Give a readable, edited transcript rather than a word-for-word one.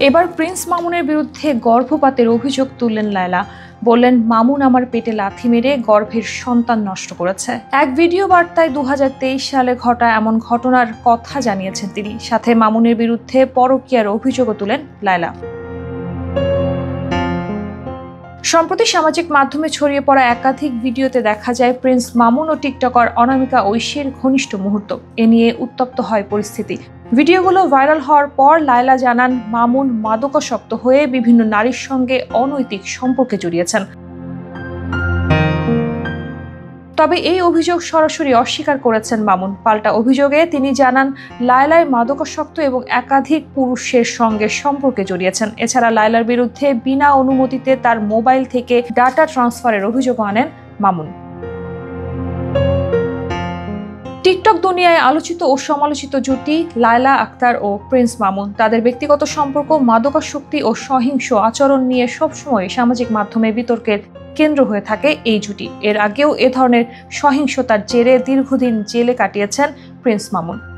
এবার প্রিন্স মামুনের বিরুদ্ধে গর্ভপাতের অভিযোগ তুললেন লায়লা। বললেন, মামুন আমার পেটে লাথি মেরে গর্ভের সন্তান নষ্ট করেছে। এক ভিডিও বার্তায় 2023 সালে ঘটা এমন ঘটনার কথা জানিয়েছেন তিনি। সাথে মামুনের বিরুদ্ধে পরকীয়ার অভিযোগও তুলেন লায়লা। সম্প্রতি সামাজিক মাধ্যমে ছড়িয়ে পড়া একাধিক ভিডিওতে দেখা যায় প্রিন্স মামুন ও টিকটকার অনামিকা ঐশীর ঘনিষ্ঠ মুহূর্ত। এ নিয়ে উত্তপ্ত হয় পরিস্থিতি। ভিডিওগুলো ভাইরাল হওয়ার পর লায়লা জানান, মামুন মাদকাসক্ত হয়ে বিভিন্ন নারীর সঙ্গে অনৈতিক সম্পর্কে জড়িয়েছেন। তবে এই অভিযোগ সরাসরি অস্বীকার করেছেন মামুন। পাল্টা অভিযোগে তিনি জানান, লায়লায় মাদকাসক্ত এবং একাধিক পুরুষের সঙ্গে সম্পর্কে জড়িয়েছেন। এছাড়া লায়লার বিরুদ্ধে বিনা অনুমতিতে তার মোবাইল থেকে ডাটা ট্রান্সফারের অভিযোগ আনেন মামুন। টিকটক দুনিয়ায় আলোচিত ও সমালোচিত জুটি লায়লা আক্তার ও প্রিন্স মামুন। তাদের ব্যক্তিগত সম্পর্ক, মাদকাসক্তি ও সহিংস আচরণ নিয়ে সবসময় সামাজিক মাধ্যমে বিতর্কের কেন্দ্র হয়ে থাকে এই জুটি। এর আগেও এ ধরনের সহিংসতার জেরে দীর্ঘদিন জেলে কাটিয়েছেন প্রিন্স মামুন।